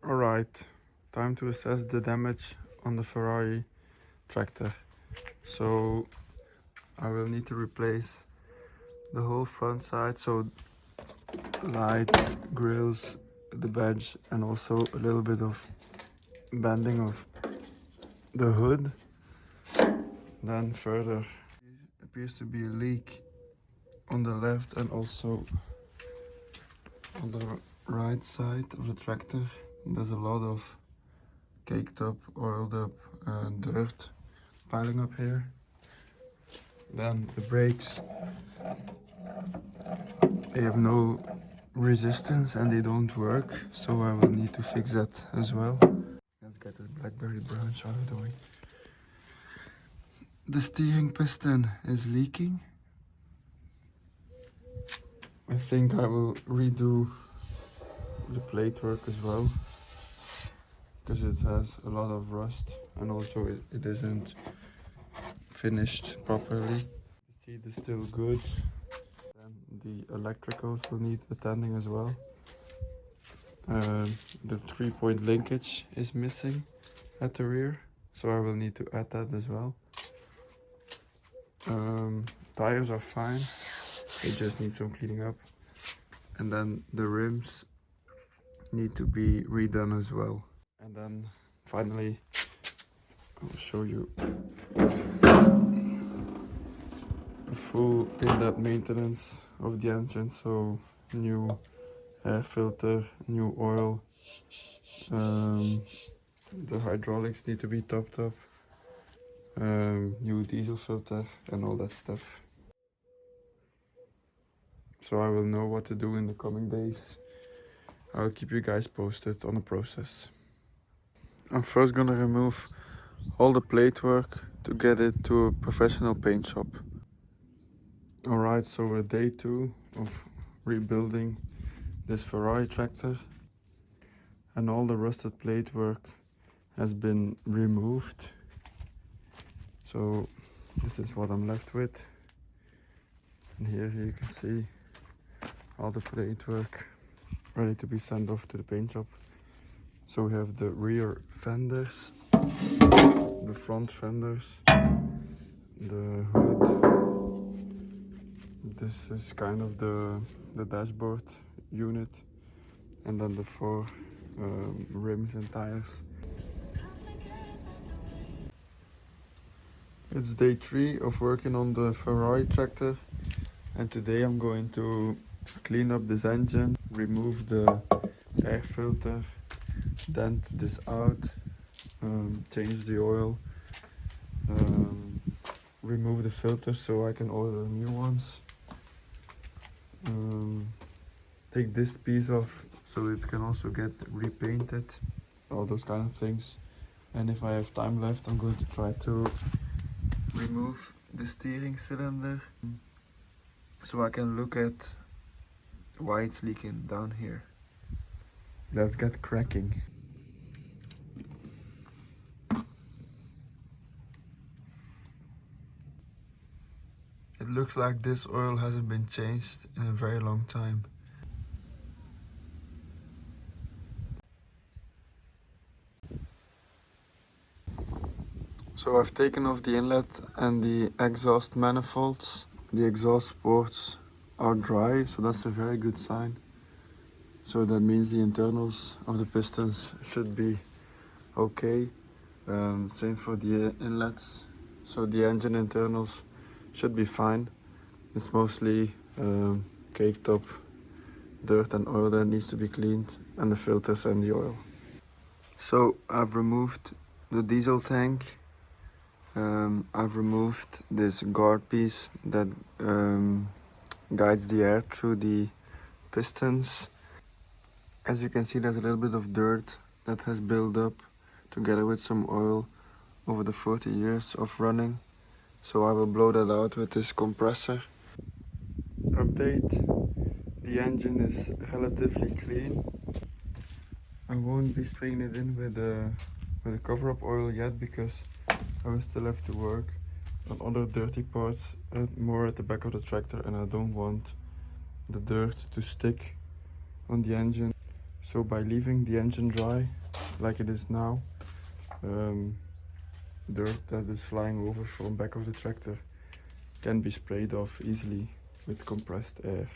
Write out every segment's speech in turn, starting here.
Alright, time to assess the damage on the Ferrari tractor. So I will need to replace the whole front side, so lights, grills, the badge, and also a little bit of bending of the hood. Then further, appears to be a leak on the left and also on the right side of the tractor. There's a lot of caked up, oiled up dirt piling up here. Then the brakes, they have no resistance and they don't work, so I will need to fix that as well. Let's get this blackberry branch out of the way. The steering piston is leaking. I think I will redo the plate work as well, because it has a lot of rust and also it isn't finished properly. The seat is still good. Then the electricals will need attending as well. The 3-point linkage is missing at the rear, so I will need to add that as well. Tires are fine, they just need some cleaning up. And then the rims need to be redone as well. And then finally I'll show you a full in-depth maintenance of the engine. So new air filter, new oil, the hydraulics need to be topped up, new diesel filter and all that stuff. So I will know what to do in the coming days. I'll keep you guys posted on the process. I'm first gonna remove all the plate work to get it to a professional paint shop. Alright, so day 2 of rebuilding this Ferrari tractor, and all the rusted plate work has been removed. So this is what I'm left with. And here you can see all the plate work ready to be sent off to the paint shop. So we have the rear fenders, the front fenders, the hood. This is kind of the dashboard unit, and then the 4 rims and tires. It's day 3 of working on the Ferrari tractor, and today I'm going to clean up this engine, remove the air filter, dent this out, change the oil, remove the filters so I can order new ones, take this piece off so it can also get repainted, all those kind of things. And if I have time left, I'm going to try to remove the steering cylinder so I can look at why it's leaking down here. Let's get cracking. It looks like this oil hasn't been changed in a very long time. So I've taken off the inlet and the exhaust manifolds. The exhaust ports are dry, so that's a very good sign. So that means the internals of the pistons should be okay. Same for the inlets. So the engine internals should be fine. It's mostly caked up dirt and oil that needs to be cleaned, and the filters and the oil. So I've removed the diesel tank. I've removed this guard piece that guides the air through the pistons. As you can see, there's a little bit of dirt that has built up together with some oil over the 40 years of running. So I will blow that out with this compressor. Update: the engine is relatively clean. I won't be spraying it in with a cover-up oil yet, because I will still have to work on other dirty parts more at the back of the tractor, and I don't want the dirt to stick on the engine. So by leaving the engine dry like it is now, dirt that is flying over from back of the tractor can be sprayed off easily with compressed air.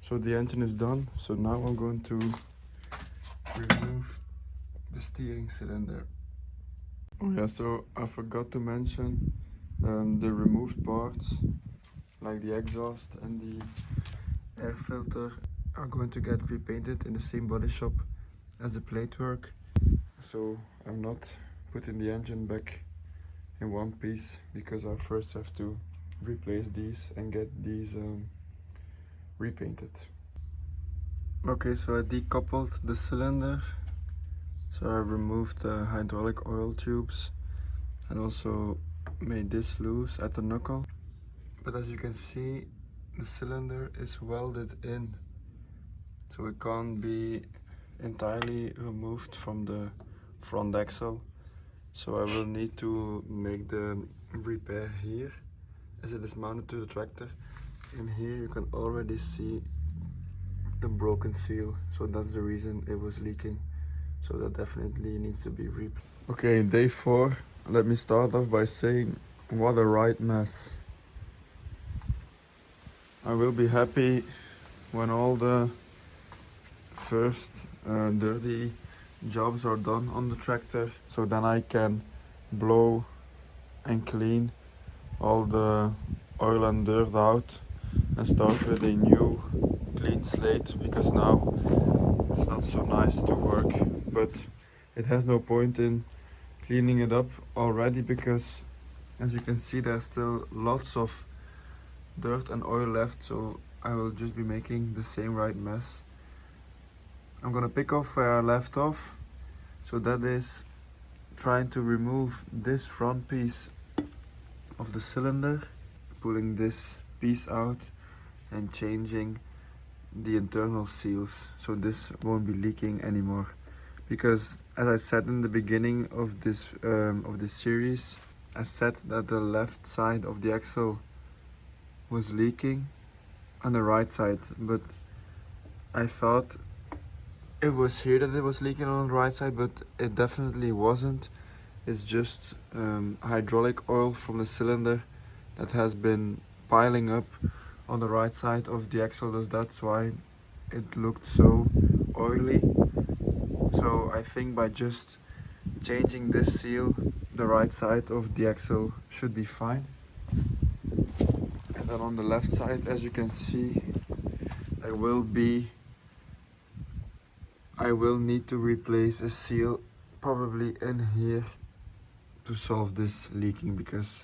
So the engine is done, so now I'm going to remove the steering cylinder. Oh yeah, so I forgot to mention the removed parts like the exhaust and the air filter are going to get repainted in the same body shop as the platework. So I'm not putting the engine back in one piece because I first have to replace these and get these repainted. Okay, so I decoupled the cylinder. So I removed the hydraulic oil tubes and also made this loose at the knuckle. But as you can see, the cylinder is welded in, so it can't be entirely removed from the front axle. So I will need to make the repair here as it is mounted to the tractor. And here you can already see the broken seal, so that's the reason it was leaking. So that definitely needs to be replaced. Okay, day 4. Let me start off by saying what a right mess. I will be happy when all the first dirty jobs are done on the tractor, so then I can blow and clean all the oil and dirt out and start with a new clean slate, because now it's not so nice to work. But it has no point in cleaning it up already, because as you can see there's still lots of dirt and oil left, so I will just be making the same right mess. I'm gonna pick off where I left off, so that is trying to remove this front piece of the cylinder, pulling this piece out and changing the internal seals so this won't be leaking anymore. Because as I said in the beginning of this series, I said that the left side of the axle was leaking on the right side, but I thought it was here that it was leaking on the right side, but it definitely wasn't. It's just hydraulic oil from the cylinder that has been piling up on the right side of the axle, that's why it looked so oily. So I think by just changing this seal, the right side of the axle should be fine. And then on the left side, as you can see, I will need to replace a seal probably in here to solve this leaking, because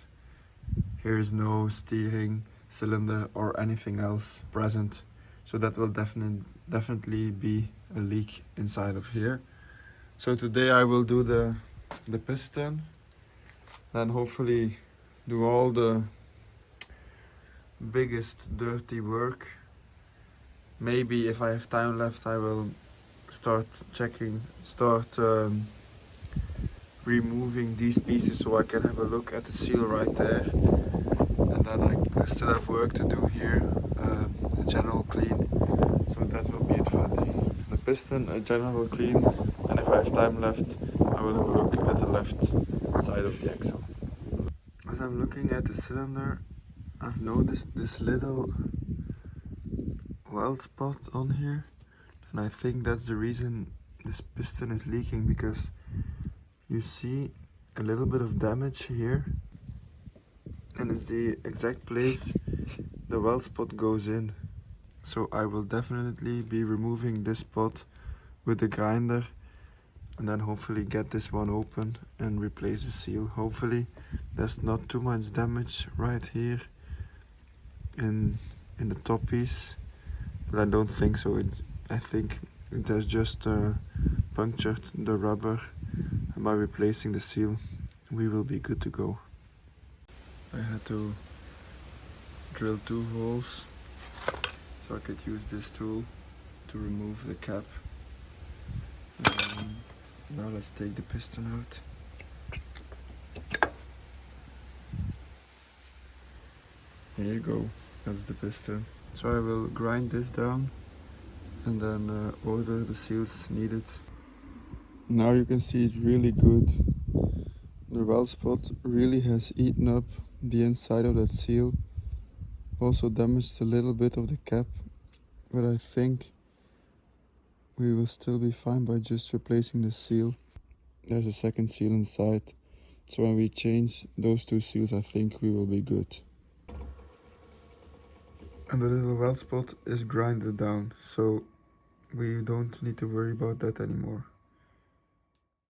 here is no steering cylinder or anything else present, so that will definitely be a leak inside of here. So today I will do the piston, then hopefully do all the biggest dirty work. Maybe if I have time left I will start removing these pieces so I can have a look at the seal right there. And then I still have work to do here, a general clean. So that will be it for the piston, a general clean. And if I have time left, I will have a look at the left side of the axle. As I'm looking at the cylinder, I've noticed this little weld spot on here. And I think that's the reason this piston is leaking, because you see a little bit of damage here. And it's the exact place the weld spot goes in. So I will definitely be removing this spot with the grinder, and then hopefully get this one open and replace the seal. Hopefully there's not too much damage right here in the top piece, but I don't think so. I think it has just punctured the rubber, and by replacing the seal we will be good to go. I had to drill 2 holes so I could use this tool to remove the cap. Now let's take the piston out. Here you go, that's the piston. So I will grind this down and then order the seals needed. Now you can see it really good. The weld spot really has eaten up the inside of that seal. Also damaged a little bit of the cap, but I think we will still be fine by just replacing the seal. There's a second seal inside, so when we change those two seals I think we will be good. And the little weld spot is grinded down, so we don't need to worry about that anymore.